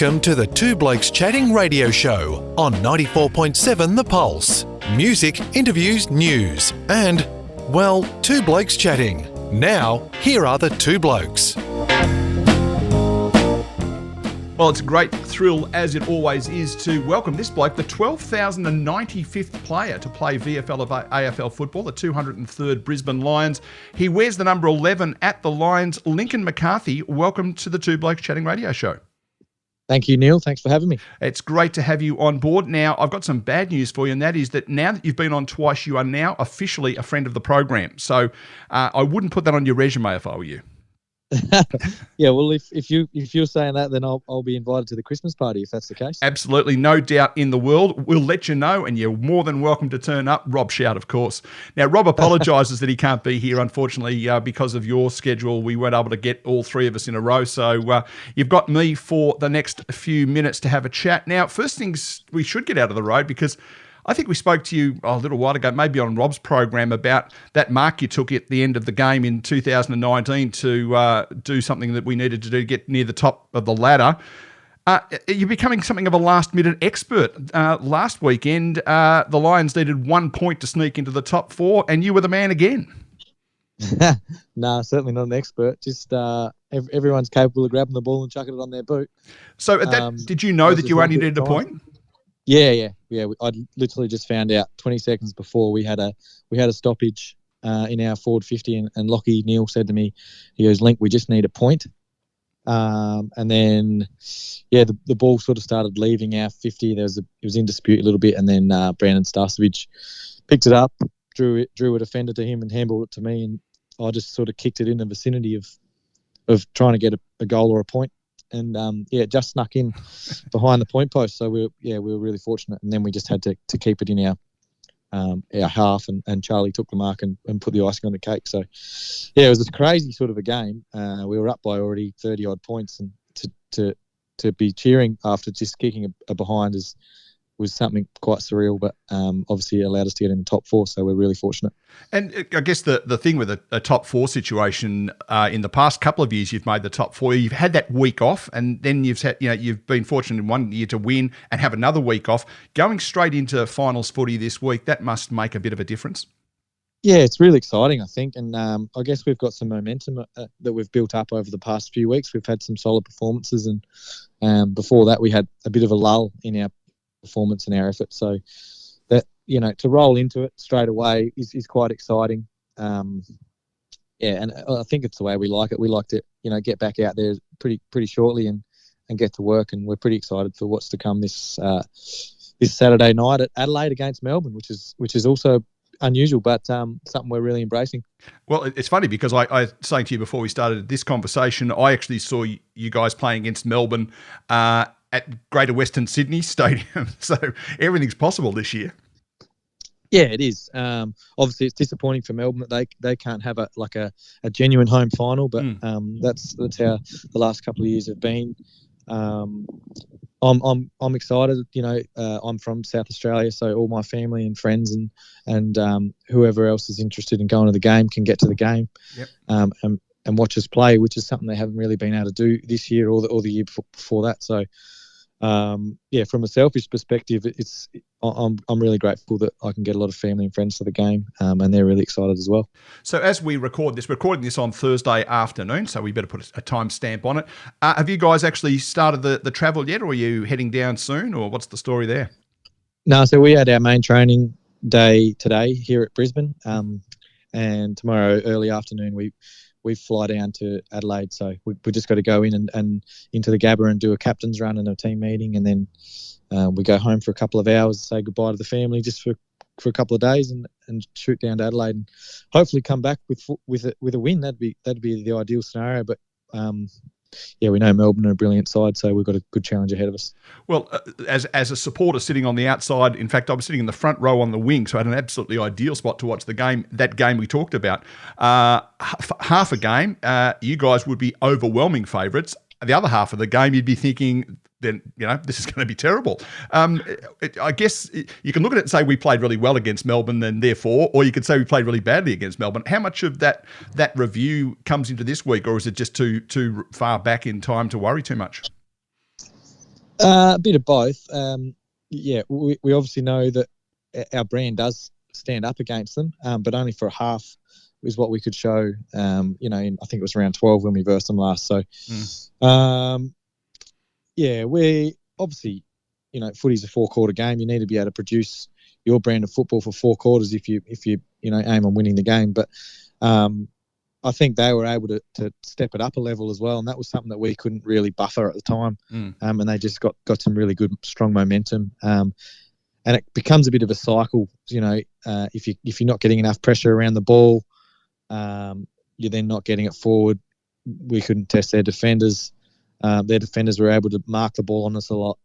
Welcome to the Two Blokes Chatting radio show on 94.7 The Pulse. Music, interviews, news, and, well, two blokes chatting. Now, here are the two blokes. Well, it's a great thrill, as it always is, to welcome this bloke, the 12,095th player to play VFL of AFL football, the 203rd Brisbane Lions. He wears the number 11 at the Lions. Lincoln McCarthy, welcome to the Two Blokes Chatting radio show. Thank you, Neil. Thanks for having me. It's great to have you on board. Now, I've got some bad news for you, and that is that now that you've been on twice, you are now officially a friend of the program. So I wouldn't put that on your resume if I were you. Yeah, well, if you're saying that, then I'll be invited to the Christmas party if that's the case. Absolutely, no doubt in the world. We'll let you know, and you're more than welcome to turn up. Rob Shout, of course. Now, Rob apologises that he can't be here, unfortunately, because of your schedule. We weren't able to get all three of us in a row, so you've got me for the next few minutes to have a chat. Now, first things we should get out of the road, because I think we spoke to you a little while ago, maybe on Rob's program, about that mark you took at the end of the game in 2019 to do something that we needed to do to get near the top of the ladder. You're becoming something of a last-minute expert. Last weekend, the Lions needed 1 point to sneak into the top four, and you were the man again. No, certainly not an expert. Just everyone's capable of grabbing the ball and chucking it on their boot. So did you know that you only needed a point? Yeah. I literally just found out 20 seconds before we had a stoppage in our forward 50, and Lockie Neal said to me, he goes, "Link, we just need a point." And then, the ball sort of started leaving our 50. It was in dispute a little bit, and then Brandon Starcevic picked it up, drew a defender to him, and handballed it to me, and I just sort of kicked it in the vicinity of trying to get a goal or a point. And it just snuck in behind the point post. So we were really fortunate. And then we just had to keep it in our half, and Charlie took the mark and put the icing on the cake. So it was a crazy sort of a game. We were up by already 30 odd points, and to be cheering after just kicking a behind was something quite surreal, but obviously it allowed us to get in the top four, so we're really fortunate. And I guess the thing with a top four situation, in the past couple of years you've made the top four, you've had that week off, and then you've been fortunate in 1 year to win and have another week off. Going straight into finals footy this week, that must make a bit of a difference. Yeah, it's really exciting, I think, and I guess we've got some momentum that we've built up over the past few weeks. We've had some solid performances, and before that we had a bit of a lull in our performance and our effort, so that to roll into it straight away is quite exciting. And I think it's the way we like it. We like to get back out there pretty shortly and get to work, and we're pretty excited for what's to come this Saturday night at Adelaide against Melbourne, which is also unusual, but something we're really embracing. Well, it's funny because I was saying to you before we started this conversation, I actually saw you guys playing against Melbourne at Greater Western Sydney Stadium. So everything's possible this year. Yeah, it is. Obviously, it's disappointing for Melbourne that they can't have a genuine home final, but that's how the last couple of years have been. I'm excited. I'm from South Australia, so all my family and friends and whoever else is interested in going to the game can get to the game. Yep. And watch us play, which is something they haven't really been able to do this year or the year before that. So, from a selfish perspective, I'm really grateful that I can get a lot of family and friends to the game, and they're really excited as well. So as we record this, we're recording this on Thursday afternoon, so we better put a time stamp on it. Have you guys actually started the travel yet, or are you heading down soon, or what's the story there? No, so we had our main training day today here at Brisbane, and tomorrow early afternoon we fly down to Adelaide, so we just got to go in and into the Gabba and do a captain's run and a team meeting, and then we go home for a couple of hours, say goodbye to the family just for a couple of days, and shoot down to Adelaide and hopefully come back with a win. That'd be the ideal scenario, but we know Melbourne are a brilliant side, so we've got a good challenge ahead of us. Well, as a supporter sitting on the outside, in fact, I was sitting in the front row on the wing, so I had an absolutely ideal spot to watch the game, that game we talked about. Half a game, you guys would be overwhelming favourites. The other half of the game, you'd be thinking, then, this is going to be terrible. I guess you can look at it and say we played really well against Melbourne and therefore, or you could say we played really badly against Melbourne. How much of that review comes into this week, or is it just too far back in time to worry too much? A bit of both. We obviously know that our brand does stand up against them, but only for a half is what we could show. I think it was around 12 when we versed them last. So, we obviously, footy's a 4-quarter game. You need to be able to produce your brand of football for 4 quarters if you aim on winning the game. But I think they were able to step it up a level as well, and that was something that we couldn't really buffer at the time. And they just got some really good, strong momentum. And it becomes a bit of a cycle. If you're not getting enough pressure around the ball, you're then not getting it forward. We couldn't test their defenders. Their defenders were able to mark the ball on us a lot.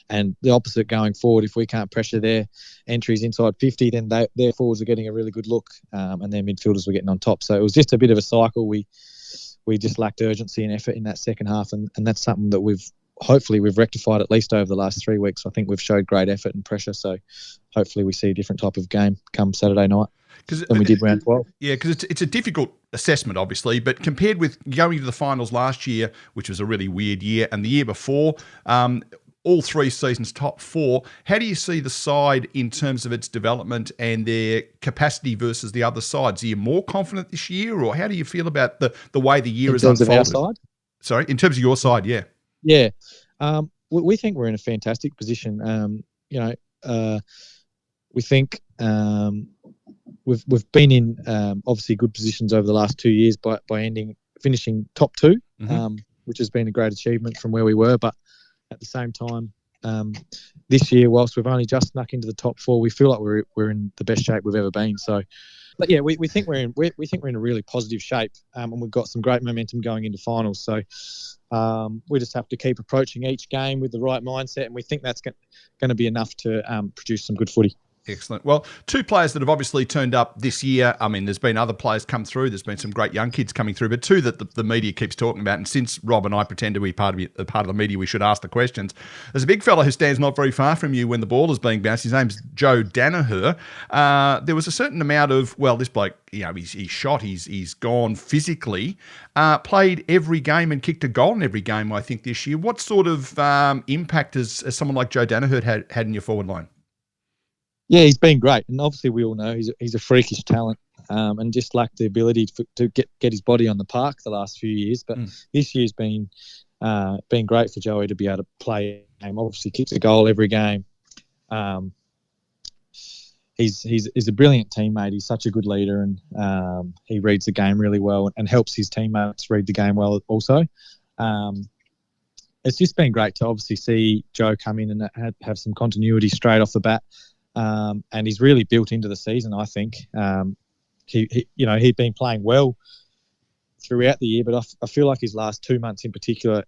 And the opposite going forward, if we can't pressure their entries inside 50, then their forwards are getting a really good look, and their midfielders were getting on top. So it was just a bit of a cycle. We just lacked urgency and effort in that second half, and that's something that we've rectified at least over the last 3 weeks. I think we've showed great effort and pressure, so hopefully we see a different type of game come Saturday night than we did round 12. Yeah, because it's a difficult assessment, obviously, but compared with going to the finals last year, which was a really weird year, and the year before, all 3 seasons top 4, how do you see the side in terms of its development and their capacity versus the other sides? Are you more confident this year, or how do you feel about the way the year has unfolded? In terms of our side? Sorry, in terms of your side, yeah. Yeah. We think we're in a fantastic position. We think we've been in obviously good positions over the last 2 years by finishing top 2, which has been a great achievement from where we were. But at the same time, this year, whilst we've only just snuck into the top 4, we feel like we're in the best shape we've ever been. So, but yeah, we think we're in a really positive shape, and we've got some great momentum going into finals. So we just have to keep approaching each game with the right mindset, and we think that's going to be enough to produce some good footy. Excellent. Well, 2 players that have obviously turned up this year. I mean, there's been other players come through. There's been some great young kids coming through, but 2 that the media keeps talking about. And since Rob and I pretend to be part of the media, we should ask the questions. There's a big fella who stands not very far from you when the ball is being bounced. His name's Joe Danaher. There was a certain amount of, this bloke, he's shot, he's gone physically, played every game and kicked a goal in every game, I think, this year. What sort of impact has someone like Joe Danaher had in your forward line? Yeah, he's been great, and obviously we all know he's a freakish talent, and just lacked the ability to get his body on the park the last few years. But this year's been great for Joey to be able to play a game. Obviously, kicks a goal every game. He's a brilliant teammate. He's such a good leader, and he reads the game really well and helps his teammates read the game well also. It's just been great to obviously see Joe come in and have some continuity straight off the bat. And he's really built into the season, I think. He'd been playing well throughout the year, but I feel like his last 2 months in particular,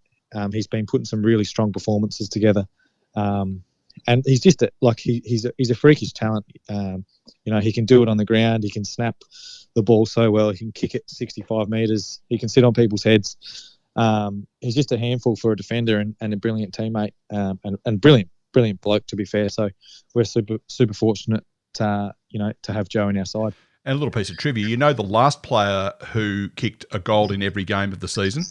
he's been putting some really strong performances together. And he's just he's a freakish talent. He can do it on the ground. He can snap the ball so well. He can kick it 65 metres. He can sit on people's heads. He's just a handful for a defender and a brilliant teammate, and brilliant bloke, to be fair. So we're super fortunate to have Joe on our side. And a little piece of trivia, the last player who kicked a goal in every game of the season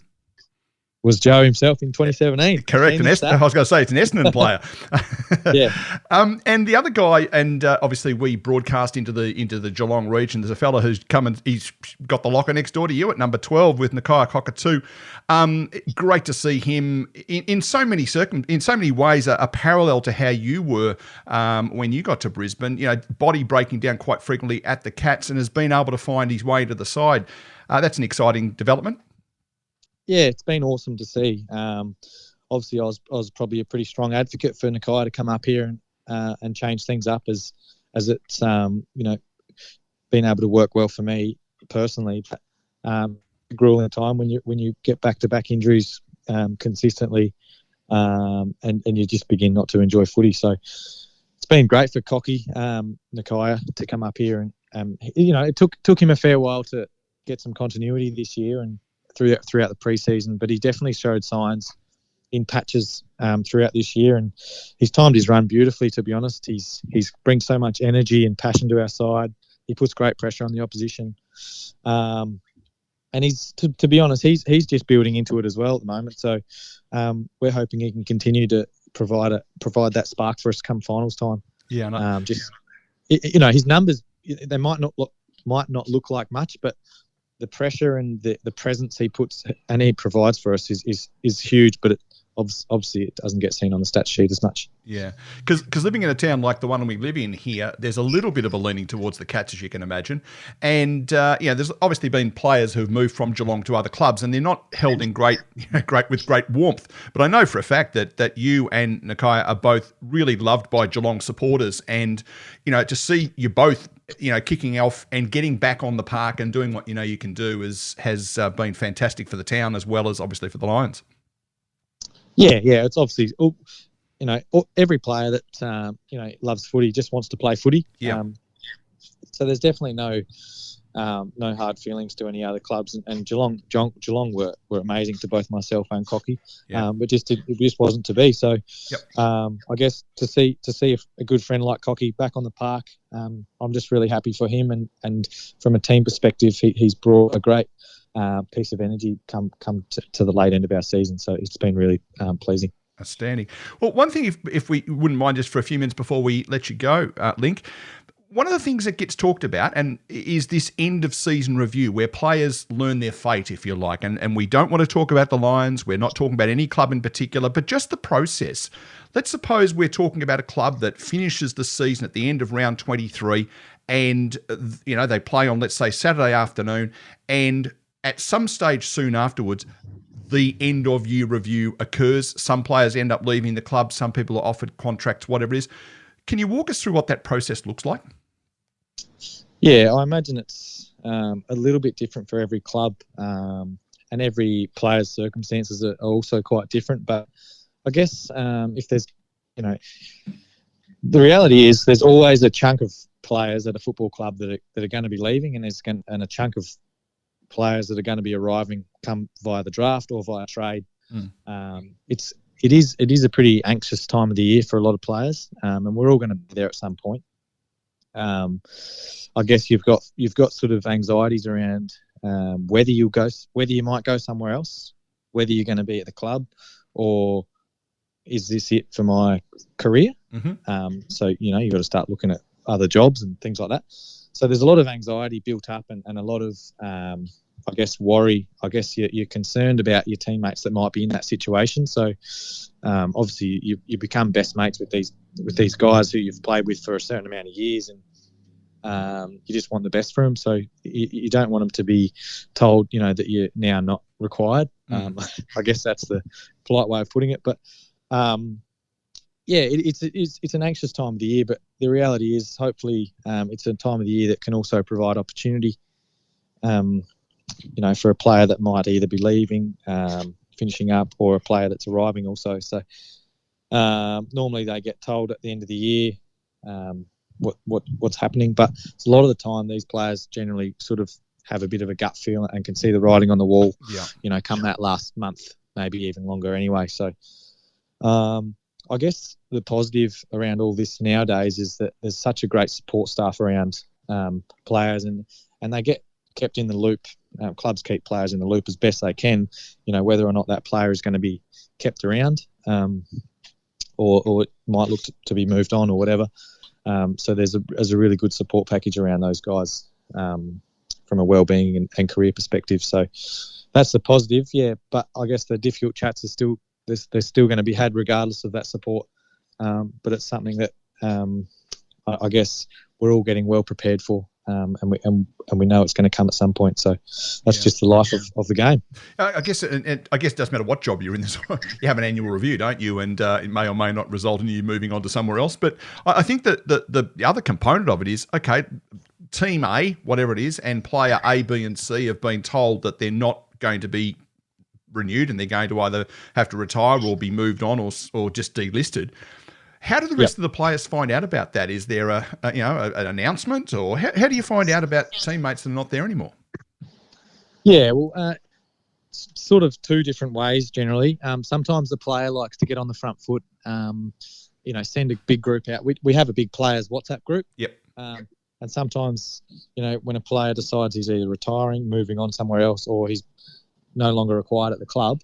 was Joe himself in 2017. Correct. I was going to say it's an Essendon player. Yeah. And the other guy, and obviously we broadcast into the Geelong region. There's a fella who's come and he's got the locker next door to you at number 12 with Nakia Cockatoo. Great to see him in so many ways a parallel to how you were when you got to Brisbane. Body breaking down quite frequently at the Cats, and has been able to find his way to the side. That's an exciting development. Yeah, it's been awesome to see. Obviously, I was probably a pretty strong advocate for Nakia to come up here and change things up as it's been able to work well for me personally. Grueling time when you get back-to-back injuries consistently, and you just begin not to enjoy footy. So it's been great for Cocky Nakia to come up here, and it took him a fair while to get some continuity this year and throughout the preseason, but he definitely showed signs in patches throughout this year, and he's timed his run beautifully, to be honest. He's brings so much energy and passion to our side. He puts great pressure on the opposition. and he's to be honest, he's just building into it as well at the moment. So we're hoping he can continue to provide that spark for us come finals time. Yeah, no. His numbers, they might not look like much, but the pressure and the presence he puts and he provides for us is huge. But obviously it doesn't get seen on the stat sheet as much. Yeah, because living in a town like the one we live in here, there's a little bit of a leaning towards the Cats, as you can imagine. And there's obviously been players who've moved from Geelong to other clubs, and they're not held in great warmth. But I know for a fact that you and Nakia are both really loved by Geelong supporters, and to see you both kicking off and getting back on the park and doing what you can do has been fantastic for the town as well as obviously for the Lions. Yeah, it's obviously, every player that, loves footy just wants to play footy. Yeah. So there's definitely no hard feelings to any other clubs. And Geelong were amazing to both myself and Cocky. Yeah. But it just wasn't to be. So, yep. I guess to see a good friend like Cocky back on the park, I'm just really happy for him. And from a team perspective, he's brought a great piece of energy come to the late end of our season. So it's been really pleasing. Outstanding. Well, one thing, if we wouldn't mind just for a few minutes before we let you go, Link, one of the things that gets talked about is this end of season review where players learn their fate, if you like. And we don't want to talk about the Lions. We're not talking about any club in particular, but just the process. Let's suppose we're talking about a club that finishes the season at the end of round 23 and, they play on, let's say, Saturday afternoon, and at some stage soon afterwards, the end of year review occurs. Some players end up leaving the club. Some people are offered contracts, whatever it is. Can you walk us through what that process looks like? Yeah, I imagine it's a little bit different for every club, and every player's circumstances are also quite different. But I guess if there's, the reality is there's always a chunk of players at a football club that are going to be leaving, and a chunk of players that are going to be arriving come via the draft or via trade. It is a pretty anxious time of the year for a lot of players, and we're all going to be there at some point. I guess you've got sort of anxieties around whether you might go somewhere else, whether you're going to be at the club, or is this it for my career? Mm-hmm. So you've got to start looking at other jobs and things like that. So there's a lot of anxiety built up and a lot of, I guess, worry. I guess you're concerned about your teammates that might be in that situation. So obviously you become best mates with these guys who you've played with for a certain amount of years, and you just want the best for them. So you don't want them to be told, that you're now not required. I guess that's the polite way of putting it. But it's an anxious time of the year, but the reality is hopefully it's a time of the year that can also provide opportunity, for a player that might either be leaving, finishing up, or a player that's arriving also. So normally they get told at the end of the year what's happening, but a lot of the time these players generally sort of have a bit of a gut feel and can see the writing on the wall, come that last month, maybe even longer anyway. So I guess the positive around all this nowadays is that there's such a great support staff around players, and they get kept in the loop. Clubs keep players in the loop as best they can, whether or not that player is going to be kept around, or it might look to be moved on or whatever. So there's a really good support package around those guys from a well-being and career perspective. So that's the positive, yeah. But I guess the difficult chats are still they're still going to be had regardless of that support. But it's something that I guess we're all getting well prepared for, and we know it's going to come at some point. So that's just the life of the game. I guess it doesn't matter what job you're in. You have an annual review, don't you? And it may or may not result in you moving on to somewhere else. But I think that the other component of it is, okay, team A, whatever it is, and player A, B, and C have been told that they're not going to be renewed and they're going to either have to retire or be moved on or just delisted. How do the rest of the players find out about that? Is there an announcement, or how do you find out about teammates that are not there anymore? Yeah, well, sort of two different ways generally. Sometimes the player likes to get on the front foot, send a big group out. We have a big players WhatsApp group. Yep. And sometimes, when a player decides he's either retiring, moving on somewhere else, or he's no longer required at the club,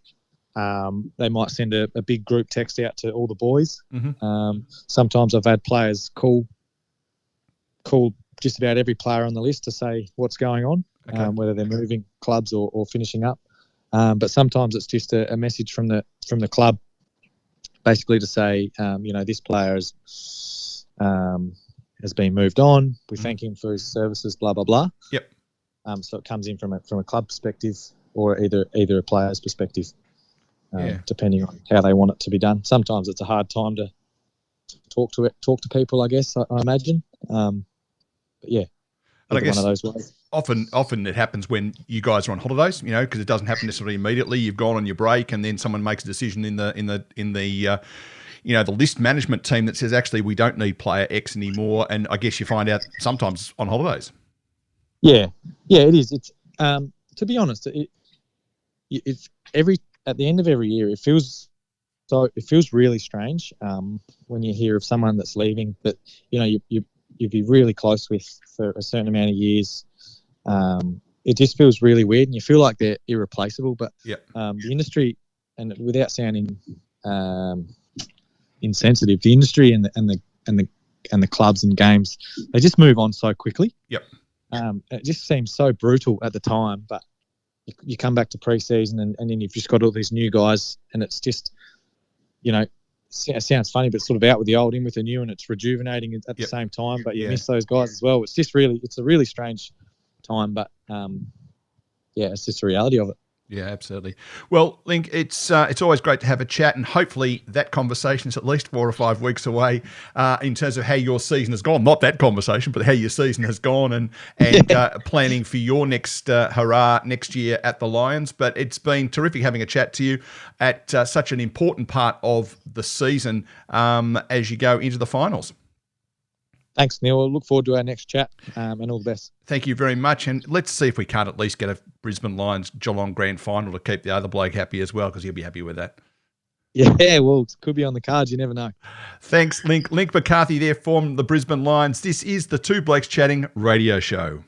they might send a big group text out to all the boys. Mm-hmm. Sometimes I've had players call just about every player on the list to say what's going on, whether they're moving clubs or finishing up. But sometimes it's just a message from the club, basically to say, this player has been moved on. We thank him for his services, blah blah blah. Yep. So it comes in from a club perspective or either a player's perspective, depending on how they want it to be done. Sometimes it's a hard time to talk to people, I guess. I imagine. But yeah, and I guess one of those ways. Often it happens when you guys are on holidays, because it doesn't happen necessarily immediately. You've gone on your break, and then someone makes a decision in the the list management team that says, actually, we don't need player X anymore. And I guess you find out sometimes on holidays. Yeah, it is. It's to be honest, it's at the end of every year, it feels really strange when you hear of someone that's leaving that you'd be really close with for a certain amount of years. It just feels really weird, and you feel like they're irreplaceable. But the industry, and without sounding insensitive, the industry and the clubs and games, they just move on so quickly. Yep. It just seems so brutal at the time, but you come back to pre-season and then you've just got all these new guys, and it's just, it sounds funny, but it's sort of out with the old, in with the new, and it's rejuvenating at the same time, but you miss those guys as well. It's just it's a really strange time, but it's just the reality of it. Yeah, absolutely. Well, Link, it's always great to have a chat, and hopefully that conversation is at least 4 or 5 weeks away in terms of how your season has gone. Not that conversation, but how your season has gone, and planning for your next hurrah next year at the Lions. But it's been terrific having a chat to you at such an important part of the season as you go into the finals. Thanks, Neil. We'll look forward to our next chat, and all the best. Thank you very much. And let's see if we can't at least get a Brisbane Lions Geelong grand final to keep the other bloke happy as well, because he'll be happy with that. Yeah, well, it could be on the cards. You never know. Thanks, Link. Link McCarthy there from the Brisbane Lions. This is the Two Blokes Chatting radio show.